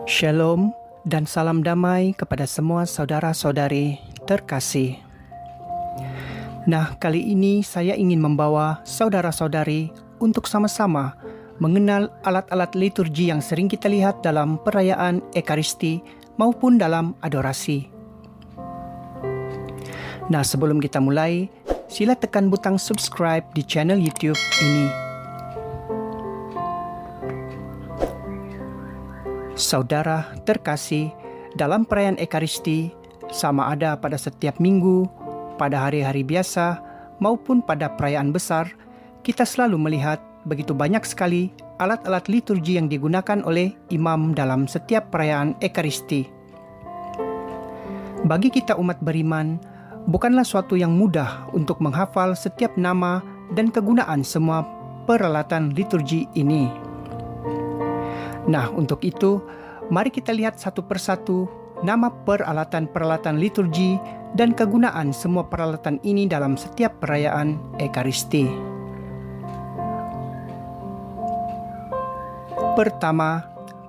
Shalom dan salam damai kepada semua saudara-saudari terkasih. Nah, kali ini saya ingin membawa saudara-saudari untuk sama-sama mengenal alat-alat liturgi yang sering kita lihat dalam perayaan Ekaristi maupun dalam adorasi. Nah, sebelum kita mulai, sila tekan butang subscribe di channel YouTube ini. Saudara terkasih, dalam perayaan Ekaristi, sama ada pada setiap minggu, pada hari-hari biasa, maupun pada perayaan besar, kita selalu melihat begitu banyak sekali alat-alat liturgi yang digunakan oleh imam dalam setiap perayaan Ekaristi. Bagi kita umat beriman, bukanlah suatu yang mudah untuk menghafal setiap nama dan kegunaan semua peralatan liturgi ini. Nah, untuk itu, mari kita lihat satu persatu nama peralatan-peralatan liturgi dan kegunaan semua peralatan ini dalam setiap perayaan Ekaristi. Pertama,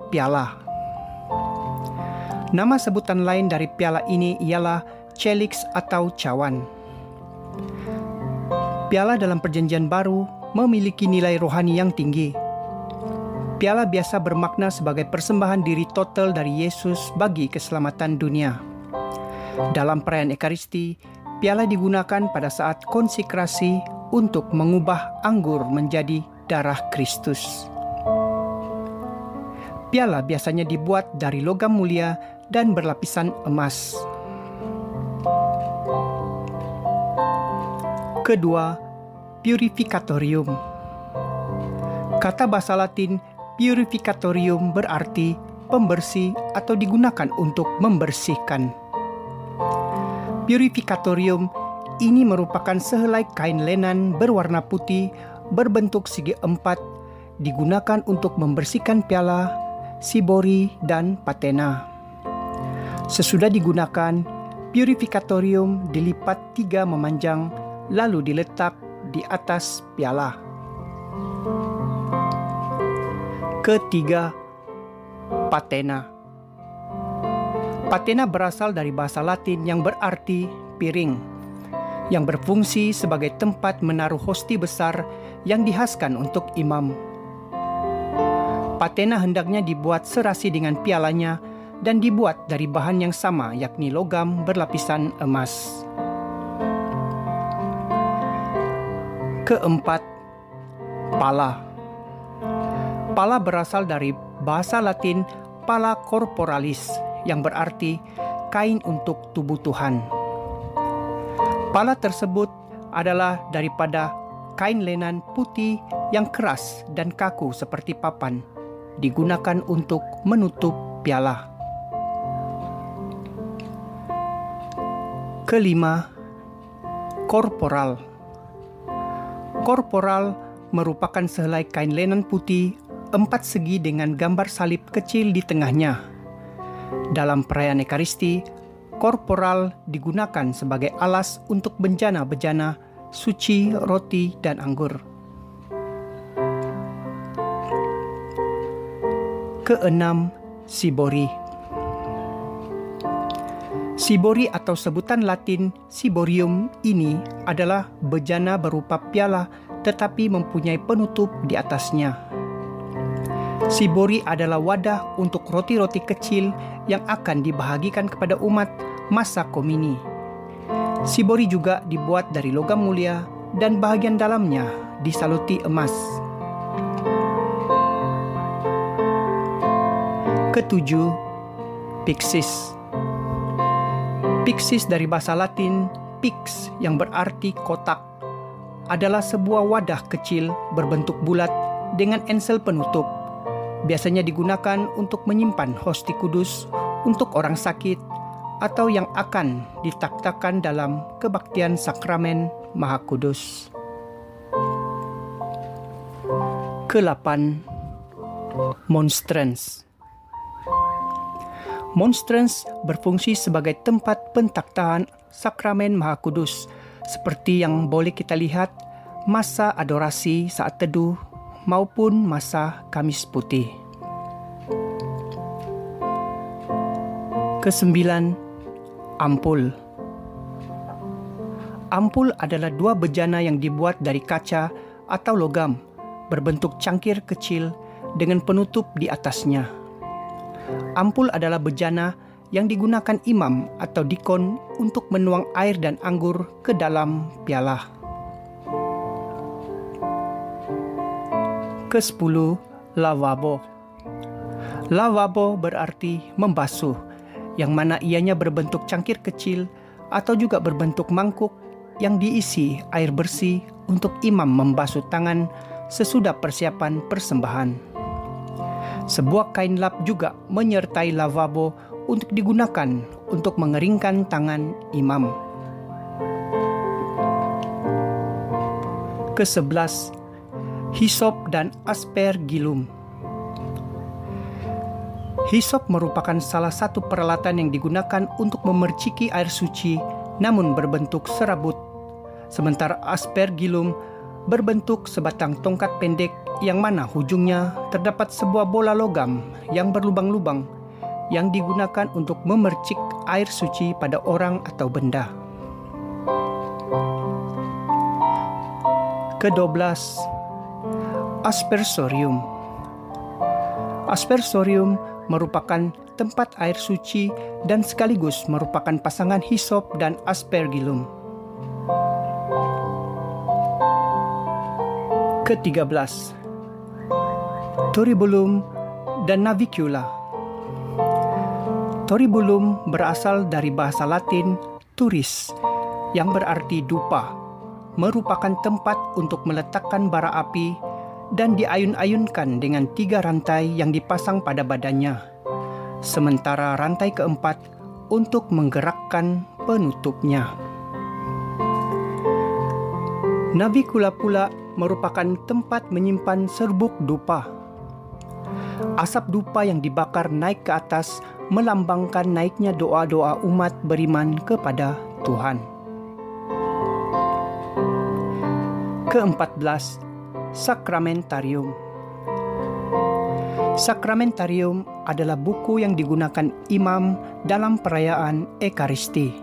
piala. Nama sebutan lain dari piala ini ialah chelix atau cawan. Piala dalam Perjanjian Baru memiliki nilai rohani yang tinggi. Piala biasa bermakna sebagai persembahan diri total dari Yesus bagi keselamatan dunia. Dalam perayaan Ekaristi, piala digunakan pada saat konsekrasi untuk mengubah anggur menjadi darah Kristus. Piala biasanya dibuat dari logam mulia dan berlapisan emas. Kedua, purificatorium. Kata bahasa Latin purificatorium berarti pembersih atau digunakan untuk membersihkan. Purificatorium ini merupakan sehelai kain lenan berwarna putih berbentuk segi empat, digunakan untuk membersihkan piala, sibori, dan patena. Sesudah digunakan, purificatorium dilipat 3 memanjang lalu diletak di atas piala. Ketiga, patena. Patena berasal dari bahasa Latin yang berarti piring, yang berfungsi sebagai tempat menaruh hosti besar yang dihaskan untuk imam. Patena hendaknya dibuat serasi dengan pialanya dan dibuat dari bahan yang sama, yakni logam berlapisan emas. Keempat, pala. Pala berasal dari bahasa Latin pala corporalis yang berarti kain untuk tubuh Tuhan. Pala tersebut adalah daripada kain lenan putih yang keras dan kaku seperti papan, digunakan untuk menutup piala. Kelima, korporal. Korporal merupakan sehelai kain lenan putih 4 segi dengan gambar salib kecil di tengahnya. Dalam perayaan Ekaristi, korporal digunakan sebagai alas untuk bejana-bejana, suci, roti, dan anggur. Keenam, sibori. Sibori atau sebutan Latin ciborium ini adalah bejana berupa piala tetapi mempunyai penutup di atasnya. Sibori adalah wadah untuk roti-roti kecil yang akan dibahagikan kepada umat masa komini. Sibori juga dibuat dari logam mulia dan bahagian dalamnya disaluti emas. Ketujuh, pyxis. Pyxis dari bahasa Latin pix yang berarti kotak adalah sebuah wadah kecil berbentuk bulat dengan ensel penutup. Biasanya digunakan untuk menyimpan hosti kudus untuk orang sakit atau yang akan ditaktakan dalam kebaktian sakramen Maha Kudus. Ke-8, monstrans. Monstrans berfungsi sebagai tempat pentaktaan sakramen Maha Kudus, seperti yang boleh kita lihat masa adorasi saat teduh maupun masa Kamis Putih. Kesembilan, ampul. Ampul adalah dua bejana yang dibuat dari kaca atau logam, berbentuk cangkir kecil dengan penutup di atasnya. Ampul adalah bejana yang digunakan imam atau dikon untuk menuang air dan anggur ke dalam piala. Kesepuluh, lavabo. Lavabo berarti membasuh, yang mana ianya berbentuk cangkir kecil atau juga berbentuk mangkuk yang diisi air bersih untuk imam membasuh tangan sesudah persiapan persembahan. Sebuah kain lap juga menyertai lavabo untuk digunakan untuk mengeringkan tangan imam. Ke-11, hisop dan aspergillum. Hisop merupakan salah satu peralatan yang digunakan untuk memerciki air suci namun berbentuk serabut. Sementara aspergillum berbentuk sebatang tongkat pendek yang mana hujungnya terdapat sebuah bola logam yang berlubang-lubang yang digunakan untuk memercik air suci pada orang atau benda. Ke-12, aspersorium. Aspersorium merupakan tempat air suci dan sekaligus merupakan pasangan hisop dan aspergillum. Ke-13, Thoribulum dan Navicula. Thoribulum berasal dari bahasa Latin turis, yang berarti dupa, merupakan tempat untuk meletakkan bara api dan diayun-ayunkan dengan 3 rantai yang dipasang pada badannya. Sementara rantai keempat untuk menggerakkan penutupnya. Navicula pula merupakan tempat menyimpan serbuk dupa. Asap dupa yang dibakar naik ke atas melambangkan naiknya doa-doa umat beriman kepada Tuhan. Ke-14, sakramentarium. Sakramentarium adalah buku yang digunakan imam dalam perayaan Ekaristi.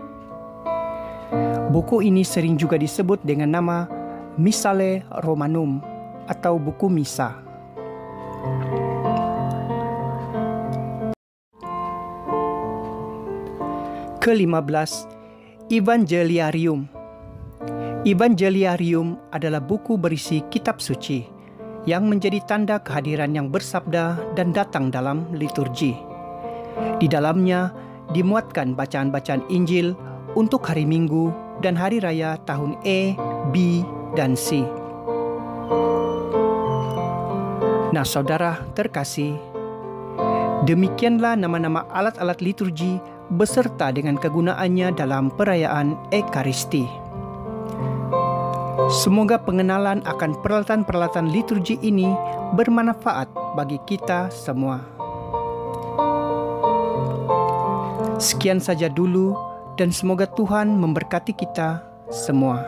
Buku ini sering juga disebut dengan nama Missale Romanum atau buku misa. Ke-15, Evangeliarium. Evangeliarium adalah buku berisi kitab suci yang menjadi tanda kehadiran yang bersabda dan datang dalam liturgi. Di dalamnya dimuatkan bacaan-bacaan Injil untuk hari Minggu dan hari raya tahun E, B, dan C. Nah, saudara terkasih, demikianlah nama-nama alat-alat liturgi beserta dengan kegunaannya dalam perayaan Ekaristi. Semoga pengenalan akan peralatan-peralatan liturgi ini bermanfaat bagi kita semua. Sekian saja dulu, dan semoga Tuhan memberkati kita semua.